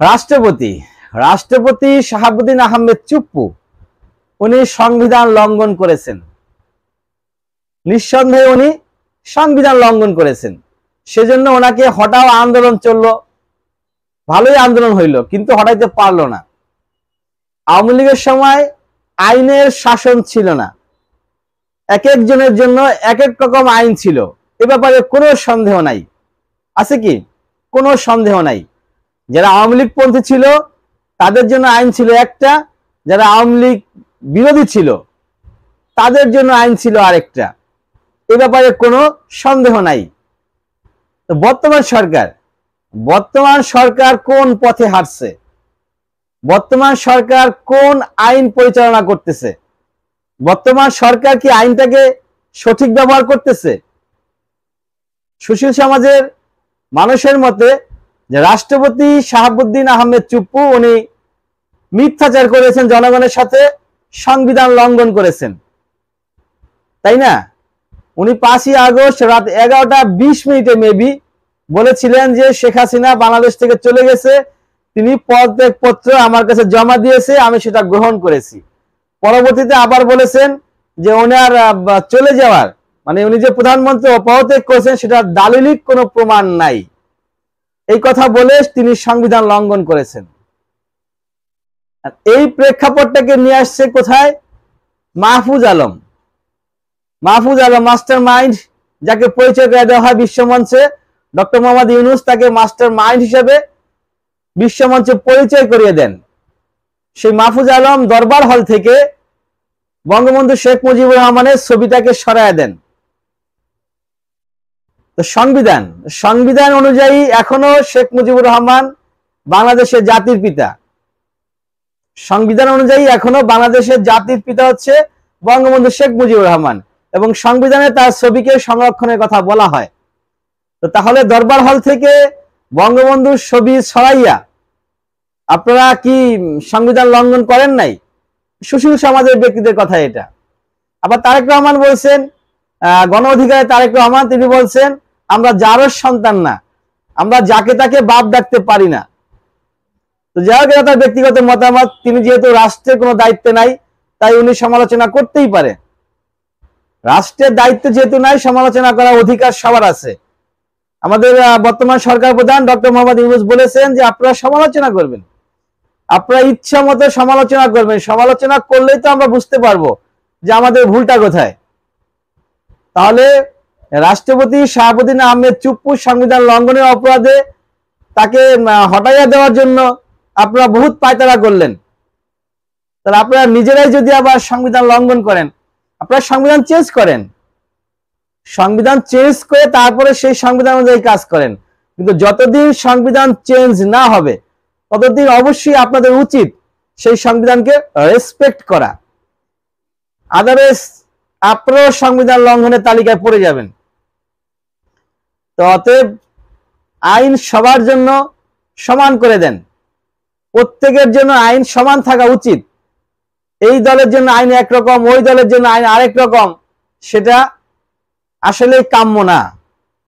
রাষ্ট্রপতি রাষ্ট্রপতি শাহাবুদ্দিন আহমেদ চুপ্পু উনি সংবিধান লঙ্ঘন করেছেন। নিঃসন্দেহে উনি সংবিধান লঙ্ঘন করেছেন। সেজন্য ওনাকে হটাও আন্দোলন চললো, ভালোই আন্দোলন হইল, কিন্তু হটাইতে পারলো না। আওয়ামী লীগের সময় আইনের শাসন ছিল না, এক একজনের জন্য এক এক রকম আইন ছিল। এ ব্যাপারে কোনো সন্দেহ নাই, আছে কি? কোনো সন্দেহ নাই। যারা আওয়ামী লীগ পন্থী ছিল তাদের জন্য আইন ছিল একটা, যারা আওয়ামী লীগ বিরোধী ছিল তাদের জন্য আইন ছিল আরেকটা। এ ব্যাপারে কোনো সন্দেহ নাই। তো বর্তমান সরকার কোন পথে হাঁটছে? বর্তমান সরকার কোন আইন পরিচালনা করতেছে? বর্তমান সরকার কি আইনটাকে সঠিক ব্যবহার করতেছে? সুশীল সমাজের মানুষের মতে যে রাষ্ট্রপতি শাহাবুদ্দিন আহমেদ চুপ্পু উনি মিথ্যাচার করেছেন, জনগণের সাথে সংবিধান লঙ্ঘন করেছেন, তাই না? উনি 5ই আগস্ট রাত 11:20 মেবি বলেছিলেন যে শেখ হাসিনা বাংলাদেশ থেকে চলে গেছে, তিনি পদত্যাগপত্র আমার কাছে জমা দিয়েছে, আমি সেটা গ্রহণ করেছি। পরবর্তীতে আবার বলেছেন যে ওনার চলে যাওয়ার মানে উনি যে প্রধানমন্ত্রী পদত্যাগ করেছেন সেটা দালিলিক কোনো প্রমাণ নাই। এই কথা বলে তিনি সংবিধান লঙ্ঘন করেছেন। এই প্রেক্ষাপটটাকে নিয়ে আসছে কোথায়? মাহফুজ আলম মাস্টার মাইন্ড, যাকে পরিচয় করে দেওয়া হয় বিশ্বমঞ্চে। ডক্টর মোহাম্মদ ইউনূস তাকে মাস্টার মাইন্ড হিসেবে বিশ্বমঞ্চে পরিচয় করিয়ে দেন। সেই মাহফুজ আলম দরবার হল থেকে বঙ্গবন্ধু শেখ মুজিবুর রহমানের ছবিটাকে সরায় দেন। তো সংবিধান অনুযায়ী এখনো শেখ মুজিবুর রহমান বাংলাদেশের জাতির পিতা। সংবিধান অনুযায়ী এখনো বাংলাদেশের জাতির পিতা হচ্ছে বঙ্গবন্ধু শেখ মুজিবুর রহমান, এবং সংবিধানে তার ছবিকে সংরক্ষণের কথা বলা হয়। তো তাহলে দরবার হল থেকে বঙ্গবন্ধুর ছবি সরাইয়া আপনারা কি সংবিধান লঙ্ঘন করেন নাই? সুশীল সমাজের ব্যক্তিদের কথা এটা। আবার তারেক রহমান বলছেন, গণ অধিকারে তারেক রহমান, তিনি বলছেন আমরা যারও সন্তান না, আমরা যাকে তাকে বাপ ডাকতে পারি না। তো যাই হোক, তার ব্যক্তিগত মতামত। তিনি যেহেতু রাষ্ট্রের কোনো দায়িত্ব নাই তাই উনি সমালোচনা করতেই পারে। রাষ্ট্রের দায়িত্ব যেহেতু নাই, সমালোচনা করার অধিকার সবার আছে। আমাদের বর্তমান সরকার প্রধান ডক্টর মোহাম্মদ ইউনূস বলেছেন যে আপনারা সমালোচনা করবেন, আপনারা ইচ্ছা মতো সমালোচনা করবেন। সমালোচনা করলেই তো আমরা বুঝতে পারবো যে আমাদের ভুলটা কোথায়। তাহলে রাষ্ট্রপতি শাহাবুদ্দিন আহমেদ চুপ্পু সংবিধান লঙ্ঘনের অপরাধে তাকে হটাইয়া দেওয়ার জন্য আপনারা বহুত পায়তারা করলেন। তাহলে আপনারা নিজেরাই যদি আবার সংবিধান লঙ্ঘন করেন, আপনারা সংবিধান চেঞ্জ করেন, সংবিধান চেঞ্জ করে তারপরে সেই সংবিধান অনুযায়ী কাজ করেন। কিন্তু যতদিন সংবিধান চেঞ্জ না হবে ততদিন অবশ্যই আপনাদের উচিত সেই সংবিধানকে রেসপেক্ট করা। আদারওয়াইজ আপনারাও সংবিধান লঙ্ঘনের তালিকায় পড়ে যাবেন। তো অতএব আইন সবার জন্য সমান করে দেন, প্রত্যেকের জন্য আইন সমান থাকা উচিত। এই দলের জন্য আইন একরকম, ওই দলের জন্য আইন আরেক রকম, সেটা আসলে কাম্য না।